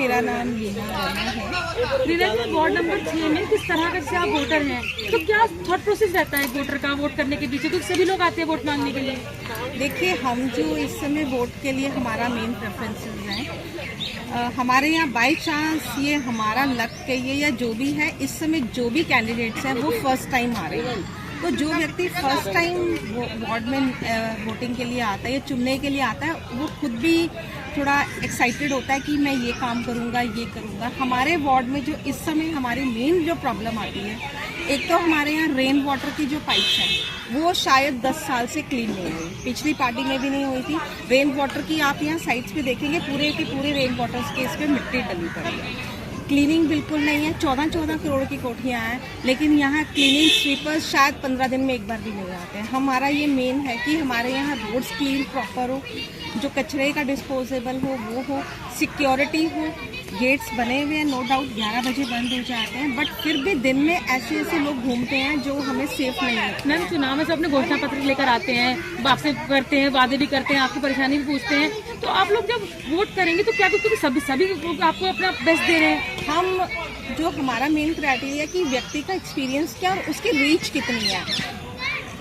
मेरा नाम लीना वर्मा है। लीना जी, वार्ड नंबर 6 में किस तरह का, जैसे आप वोटर हैं तो क्या थॉट प्रोसेस रहता है वोटर का वोट करने के पीछे? क्योंकि सभी लोग आते हैं वोट मांगने के लिए। देखिए, हम जो इस समय वोट के लिए हमारा मेन प्रेफरेंसेस हैं, हमारे यहाँ बाई चांस ये हमारा लक कहिए या जो भी है, इस समय जो भी कैंडिडेट्स हैं वो फर्स्ट टाइम आ रहे हैं। तो जो व्यक्ति फर्स्ट टाइम वार्ड में वोटिंग के लिए आता है या चुनने के लिए आता है, वो खुद भी थोड़ा एक्साइटेड होता है कि मैं ये काम करूँगा, ये करूँगा। हमारे वार्ड में जो इस समय हमारी मेन जो प्रॉब्लम आती है, एक तो हमारे यहाँ रेन वाटर की जो पाइप्स हैं वो शायद 10 साल से क्लीन नहीं हुई, पिछली पार्टी में भी नहीं हुई थी। रेन वाटर की आप यहाँ साइट्स पे देखेंगे, पूरे के पूरे रेन वाटर्स के इस पर मिट्टी डली पड़ी है, क्लीनिंग बिल्कुल नहीं है। 14-14 करोड़ की कोठियाँ हैं, लेकिन यहाँ क्लीनिंग स्वीपर्स शायद 15 दिन में एक बार भी नहीं आते हैं। हमारा ये मेन है कि हमारे यहाँ रोड्स क्लीन प्रॉपर हो, जो कचरे का डिस्पोजेबल हो वो हो, सिक्योरिटी हो। गेट्स बने हुए हैं, नो डाउट 11 बजे बंद हो जाते हैं, बट फिर भी दिन में ऐसे ऐसे लोग घूमते हैं जो हमें सेफ नहीं लगता। मैम, चुनाव में से अपने घोषणा पत्र लेकर आते हैं, आपसे करते हैं, वादे भी करते हैं, आपकी परेशानी भी पूछते हैं, तो आप लोग जब वोट करेंगे तो क्या, क्योंकि सभी लोग आपको अपना बेस्ट दे रहे हैं। हम जो हमारा मेन क्राइटेरिया कि व्यक्ति का एक्सपीरियंस क्या और उसकी रीच कितनी है।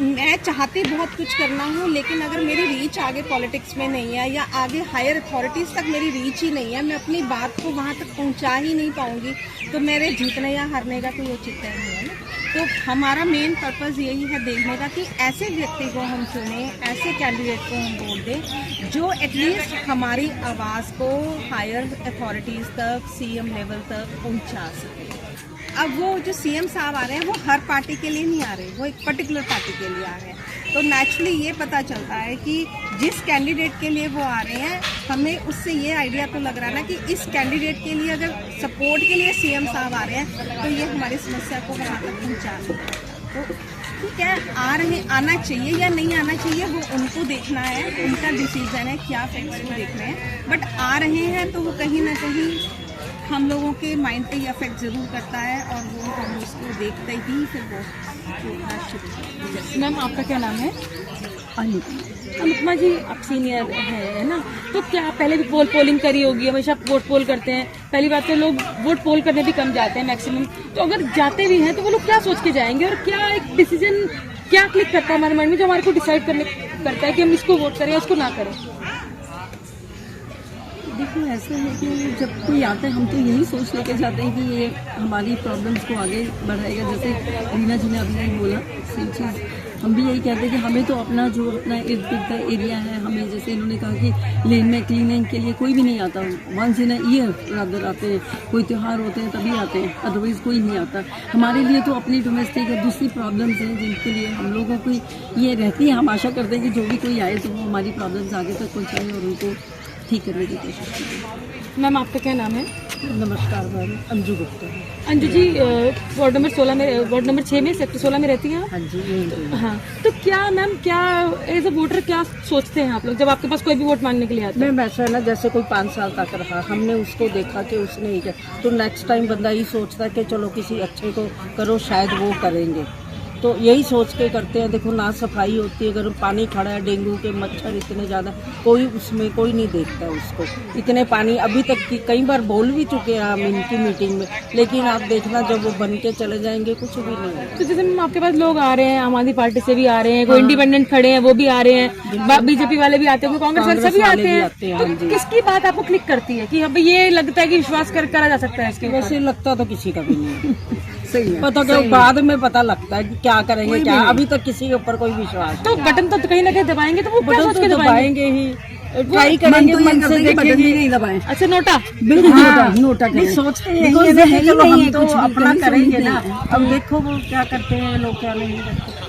मैं चाहती बहुत कुछ करना हूँ, लेकिन अगर मेरी रीच आगे पॉलिटिक्स में नहीं है या आगे हायर अथॉरिटीज़ तक मेरी रीच ही नहीं है, मैं अपनी बात को वहाँ तक पहुँचा ही नहीं पाऊँगी, तो मेरे जीतने या हारने का कोई औचित्य नहीं है ना। तो हमारा मेन पर्पज़ यही है देखने का कि ऐसे व्यक्ति को हम चुने, ऐसे कैंडिडेट को हम वोट दें जो एटलीस्ट हमारी आवाज़ को हायर अथॉरिटीज़ तक, सीएम लेवल तक पहुँचा सके। अब वो जो सीएम साहब आ रहे हैं वो हर पार्टी के लिए नहीं आ रहे, वो एक पर्टिकुलर पार्टी के लिए आ रहे हैं। तो नेचुरली ये पता चलता है कि जिस कैंडिडेट के लिए वो आ रहे हैं, हमें उससे ये आइडिया तो लग रहा है ना कि इस कैंडिडेट के लिए अगर सपोर्ट के लिए सीएम साहब आ रहे हैं तो ये हमारी समस्या को वहाँ तक पहुँचा सकते हैं। तो ठीक है, आ रहे, आना चाहिए या नहीं आना चाहिए वो उनको देखना है, उनका डिसीजन है, क्या फैक्ट्स को देख रहे हैं, बट आ रहे हैं तो वो कहीं ना कहीं हम लोगों के माइंड पे ये अफेक्ट ज़रूर करता है और वो हम उसको देखते ही फिर वो उठना शुरू करते हैं। मैम, आपका क्या नाम है? अनुपमा जी, आप सीनियर है ना, तो क्या पहले भी पोलिंग करी होगी, हमेशा वोट पोल करते हैं। पहली बात तो लोग वोट पोल करने भी कम जाते हैं मैक्सिमम, तो अगर जाते भी हैं तो वो लोग क्या सोच के जाएंगे और क्या एक डिसीजन क्या क्लिक करता है हमारे माइंड में जो हमारे को डिसाइड करता है कि हम इसको वोट करें, इसको ना करें? देखो, ऐसा है कि जब कोई आता है हम तो यही सोच लेके जाते हैं कि ये हमारी प्रॉब्लम्स को आगे बढ़ाएगा। जैसे रीना जी ने अभी यही बोला, सेम चीज़ हम भी यही कहते हैं कि हमें तो अपना जो अपना इर्द गिर्द का एरिया है, हमें जैसे इन्होंने कहा कि लेन में क्लीनिंग के लिए कोई भी नहीं आता, वंस इन ईयर रादर आते हैं, कोई त्यौहार होते हैं तभी आते हैं, अदरवाइज़ कोई नहीं आता। हमारे लिए तो अपनी डोमेस्टिक और दूसरी प्रॉब्लम्स हैं जिनके लिए हम लोगों को ये रहती है। हम आशा करते हैं कि जो भी कोई आए तो वो हमारी प्रॉब्लम्स आगे तक पहुँचाएँ और उनको ठीक करने की कोशिश कीजिए। मैम, आपका क्या नाम है? नमस्कार ma'am, Anju Gupta. Anju ji, ward number 16 में, वार्ड नंबर 6 में, सेक्टर 16 में रहती हैं? हाँ जी, यही। हाँ, तो क्या मैम, क्या एज अ वोटर क्या सोचते हैं आप लोग जब आपके पास कोई भी वोट मांगने के लिए आता है? मैं वैसा है ना, जैसे कोई 5 साल तक रहा, हमने उसको देखा कि उसने ही किया, तो नेक्स्ट टाइम बंदा यही सोचता है कि चलो किसी अच्छे को करो, शायद वो करेंगे, तो यही सोच के करते हैं। देखो, ना सफाई होती है, अगर पानी खड़ा है, डेंगू के मच्छर इतने ज़्यादा, कोई उसमें कोई नहीं देखता है उसको। इतने पानी अभी तक की कई बार बोल भी चुके हैं हम इनकी मीटिंग में, लेकिन आप देखना जब वो बन के चले जाएंगे कुछ भी नहीं है। तो जैसे मैम, आपके पास लोग आ रहे हैं, आम आदमी पार्टी से भी आ रहे हैं, कोई इंडिपेंडेंट खड़े हैं वो भी आ रहे हैं, बीजेपी वाले भी आते हैं, कांग्रेस वाले सभी आते हैं, तो किसकी बात आपको क्लिक करती है कि अब ये लगता है कि विश्वास करा जा सकता है इसके? वैसे लगता तो किसी का भी नहीं सही है, पता क्या बाद में पता लगता है कि क्या करेंगे क्या, अभी तक किसी के ऊपर कोई विश्वास। तो बटन तो कहीं ना कहीं दबाएंगे, तो वो क्या सोच के दबाएंगे ही, ट्राई करेंगे, मन से देखेंगे, नहीं दबाएं। अच्छा, नोटा बिल्कुल नोटा सोचते हैं हम तो अपना करेंगे ना। अब देखो वो क्या करते हैं लोग, क्या नहीं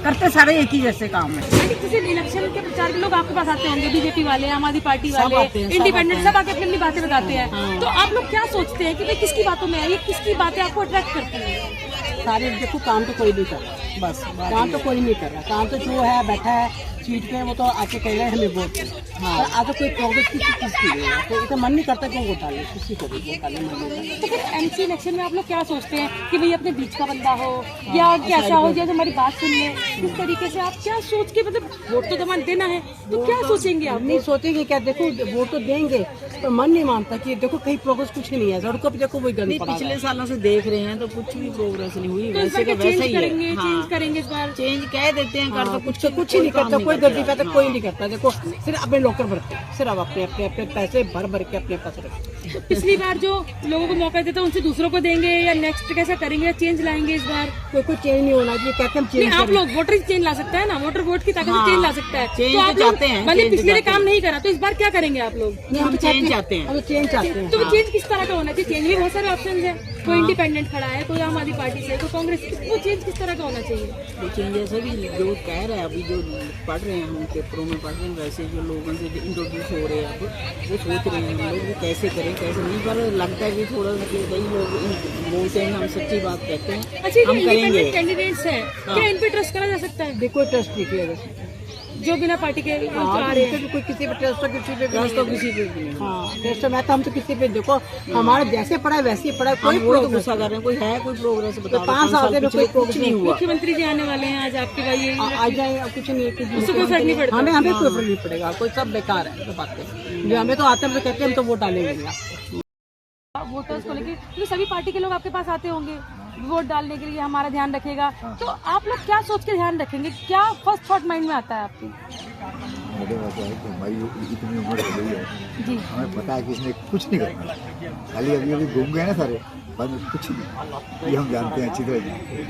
करते, सारे एक ही जैसे काम है। जैसे इलेक्शन के प्रचार के लोग आपके पास आते होंगे, बीजेपी वाले, आम आदमी पार्टी वाले, इंडिपेंडेंट, सब आके अपनी अपनी बातें बताते हैं, तो आप लोग क्या सोचते हैं कि भाई किसकी बातों में है, ये किसकी बातें आपको अट्रैक्ट करती है? सारे देखो, काम तो कोई नहीं कर रहा, बस काम तो कोई नहीं कर रहा, काम तो जो है बैठा है सीट पे है वो तो आके कहेगा हमें वोट दो। हाँ आज कोई प्रोग्रेस की चीज की नहीं है, तो इतना मन नहीं करता क्यों वोट डाले, किसी को भी वोट डालने मन नहीं करता। तो फिर एमसी इलेक्शन में आप लोग क्या सोचते हैं कि भाई अपने बीच का बंदा हो या कैसा हो, जैसे हमारी बात सुन ले, इस तरीके से आप क्या सोच के, मतलब वोट तो दमान देना है तो क्या सोचेंगे आप? नहीं सोचेंगे क्या, देखो वोट तो देंगे पर मन नहीं मानता कि देखो कहीं प्रोग्रेस कुछ नहीं है, सड़कों पे देखो वही गंद पड़ा है। पिछले सालों से देख रहे हैं तो कुछ भी प्रोग्रेस नहीं हुई, तो इस वैसे बार का चेंज वैसा ही है। करेंगे, चेंज करेंगे इस बार। चेंज कह देते हैं कर, तो कुछ ही नहीं करता, कोई गलती करता कोई नहीं करता। देखो सिर्फ अपने लोकर भरते हैं, सिर्फ अपने अपने अपने पैसे भर भर के अपने पास रखते हैं। तो पिछली बार जो लोगों को मौका देता उनसे दूसरों को देंगे या नेक्स्ट कैसा करेंगे या चेंज लाएंगे इस बार? कोई चेंज नहीं होना चाहिए, कहते हम नहीं, चेंज आप लोग वोटर चेंज ला सकता है ना, वोटर वोट की ताकत से चेंज ला सकता है। चेंज तो आप तो लोग चाहते हैं, भले चेंज पिछले ने चाहते काम नहीं करा तो इस बार क्या करेंगे आप लोग? हम चेंज चाहते हैं। हम चेंज चाहते हैं। तो वो चेंज किस तरह का होना चाहिए? चेंज में बहुत सारे ऑप्शन है, कोई इंडिपेंडेंट खड़ा है, कोई आम आदमी पार्टी से, कोई कांग्रेस, वो चेंज किस तरह का होना चाहिए? चेंज जैसा भी जो कह रहे हैं अभी जो पढ़ रहे हैं हम पेपरों में पढ़ रहे हैं, वैसे जो लोगों से इंट्रोड्यूस हो रहे हैं अब वो सोच रहे हैं हम लोग भी कैसे करें कैसे नहीं, पर लगता है कि थोड़ा कई लोग बोलते हैं हम सच्ची बात कहते हैं अच्छा, हम करेंगे। इंडिपेंडेंट कैंडिडेट्स हैं, क्या इन पे ट्रस्ट करा जा सकता है? देखो ट्रस्ट नहीं किया जा सकता। जो बिना पार्टी के आ रहे हैं, कोई किसी पे ट्रस्ट तो किसी पे भी ट्रस्ट तो नहीं है। किसी पे भी नहीं। हाँ ट्रस्ट मैं तो हम तो किसी पे देखो हमारे जैसे पढ़ा है वैसे ही पढ़ा है, कोई हम वो तो प्रोग्रेस गुस्सा कर रहे हैं, कोई है कोई प्रोग्रेस तो बताओ। 5 साल से पिछले कोई कुछ नहीं हुआ। मुख्यमंत्री जी आने वाले हैं आज आपके भाई, ये आ जाए कुछ नहीं, उससे कोई फर्क नहीं पड़ता। हमें हमें कोई फर्क नहीं पड़ेगा, कोई सब बेकार है तो बातें जो हमें तो आते हैं, हम तो कहते हैं हम तो वोट डालेंगे। वोटर्स को लेकर, क्योंकि सभी पार्टी के लोग आपके पास आते होंगे वोट डालने के लिए, हमारा ध्यान रखेगा, तो आप लोग क्या सोच के ध्यान रखेंगे? क्या फर्स्ट थॉट माइंड में आता है आपकी? मेरे वैसा है कि हमारी इतनी उम्र हो गई है, जी, हमें पता है कि इसने कुछ नहीं करना, खाली अभी अभी घूम गए ना सारे, पर कुछ नहीं, ये हम जानते हैं अच्छी तरह।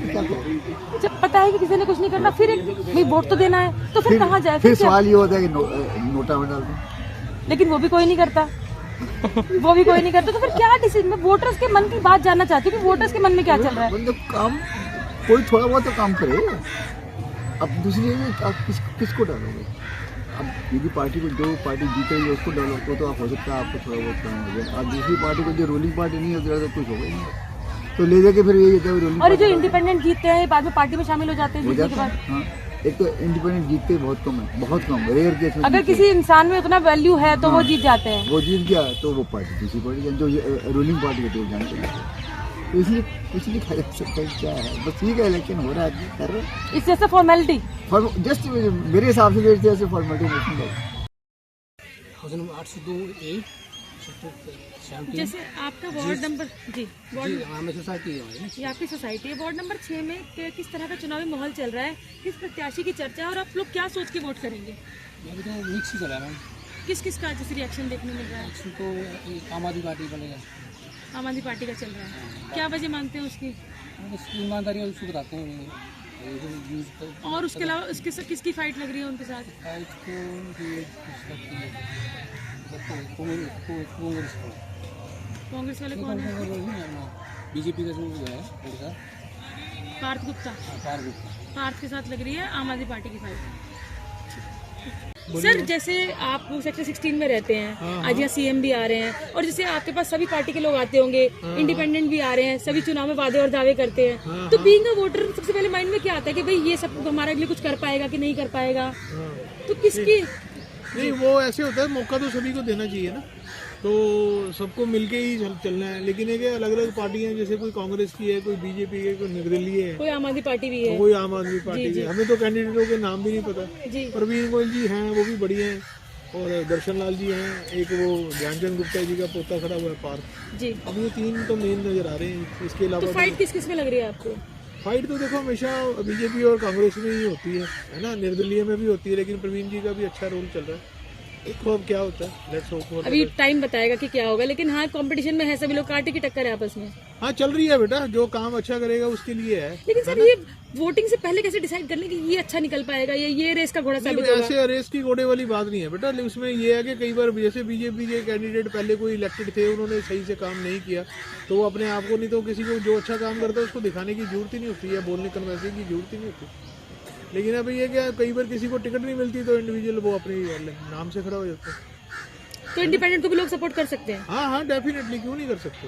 क्या करें? जब पता है कि किसी ने कुछ नहीं करना, फिर एक भाई वोट तो देना है, तो फिर कहाँ जाए? फिर क्या? सवाल ये होता है कि नोटा में डाल दें। लेकिन वो भी कोई नहीं करता वो भी कोई नहीं करता, तो फिर क्या डिसीजन? मैं वोटर्स के मन की बात जानना चाहती हूँ कि वोटर्स के मन में क्या चल रहा है। मतलब काम कोई थोड़ा बहुत तो काम करे, अब दूसरी जगह आप किसको डालोगे? अब यदि पार्टी को जो पार्टी जीत रही है उसको डालो तो आप हो सकता है आपको थोड़ा बहुत काम हो जाए। अब दूसरी पार्टी को जो रूलिंग पार्टी नहीं होती तो कुछ होगा ही नहीं, तो ले जाके फिर यही होता है रूलिंग और ये जो इंडिपेंडेंट जीतते हैं बाद में पार्टी में शामिल हो जाते हैं हो जीतने के जाता बाद। है। हाँ एक तो इंडिपेंडेंट जीतते बहुत कम है, बहुत कम, रेयर केस में अगर जीतते किसी इंसान में उतना वैल्यू है तो वो जीत जाते हैं। वो जीत गया तो वो पार्टी दूसरी पार्टी जो रूलिंग पार्टी के जाने के लिए, तो इसलिए कुछ नहीं खाया जा सकता क्या है, बस ठीक है इलेक्शन हो रहा है कर रहे हैं इससे जैसे फॉर्मेलिटी, जस्ट मेरे हिसाब से जैसे फॉर्मेलिटी। जैसे आपका वार्ड नंबर जी वार्ड हमें सोसाइटी है ये आपकी सोसाइटी है, वार्ड नंबर 6 में किस तरह का चुनावी माहौल चल रहा है, किस प्रत्याशी की चर्चा है और आप लोग क्या सोच के वोट करेंगे? अभी तो मिक्स ही चला है, किस किस का जैसे रिएक्शन देखने मिल रहा है? तो आम आदमी पार्टी बनेगा, आम आदमी पार्टी का चल रहा है, क्या वजह मानते हैं उसकी? ईमानदारी उसको बताते हैं। और उसके अलावा उसके साथ किसकी फाइट लग रही है उनके साथ? कांग्रेस वाले कौन है? बीजेपी का जो है लड़का पार्थ गुप्ता, पार्थ के साथ लग रही है आम आदमी पार्टी की फाइट। सर जैसे आप सेक्टर 16 में रहते हैं, आज यहाँ सीएम भी आ रहे हैं और जैसे आपके पास सभी पार्टी के लोग आते होंगे, इंडिपेंडेंट भी आ रहे हैं, सभी चुनाव में वादे और दावे करते हैं, तो बीइंग अ वोटर सबसे पहले माइंड में क्या आता है कि भाई ये सब हमारे लिए कुछ कर पाएगा कि नहीं कर पाएगा? तो किसकी नहीं वो ऐसे होता है, मौका तो सभी को देना चाहिए ना, तो सबको मिलके ही चलना है। लेकिन एक अलग अलग पार्टियां, जैसे कोई कांग्रेस की है, कोई बीजेपी की, कोई निर्दलीय है, कोई आम आदमी पार्टी भी है, कोई आम आदमी पार्टी की है। हमें तो कैंडिडेटों के नाम भी नहीं पता। जी प्रवीण गोयल जी हैं, वो भी बढ़िया हैं, और दर्शन लाल जी हैं, एक वो ध्यानचंद गुप्ता जी का पोता खड़ा हुआ है पार्थ। जी, अब ये 3 तो मेन नजर आ रहे हैं। इसके तो अलावा फाइट किस किस में लग रही है आपको? फाइट तो देखो हमेशा बीजेपी और कांग्रेस में ही होती है ना, निर्दलीय में भी होती है, लेकिन प्रवीण जी का भी अच्छा रोल चल रहा है। देखो अब क्या होता है, लेट्स होप फॉर अभी टाइम बताएगा कि क्या होगा, लेकिन हाँ कंपटीशन में है, सभी लोग कांटे की टक्कर है आपस में। हाँ चल रही है बेटा, जो काम अच्छा करेगा उसके लिए है। लेकिन सर ये वोटिंग से पहले कैसे डिसाइड कर लें कि ये अच्छा निकल पाएगा या ये रेस का घोड़ा साबित होगा? ऐसे अरेस्ट की घोड़े वाली बात नहीं है बेटा, लेकिन उसमें ये है कि कई बार जैसे बीजेपी के कैंडिडेट पहले कोई इलेक्टेड थे, उन्होंने सही से काम नहीं किया, तो वो अपने आप को, नहीं तो किसी को जो अच्छा काम करता है उसको दिखाने की जरूरत ही नहीं होती है, बोलने कन्वर्सिंग की जरूरत ही नहीं होती। लेकिन अभी ये क्या, कई बार किसी को टिकट नहीं मिलती तो इंडिविजुअल वो अपने नाम से खड़ा हो जाता है। तो इंडिपेंडेंट को भी लोग सपोर्ट कर सकते हैं? हाँ हाँ डेफिनेटली, क्यों नहीं कर सकते।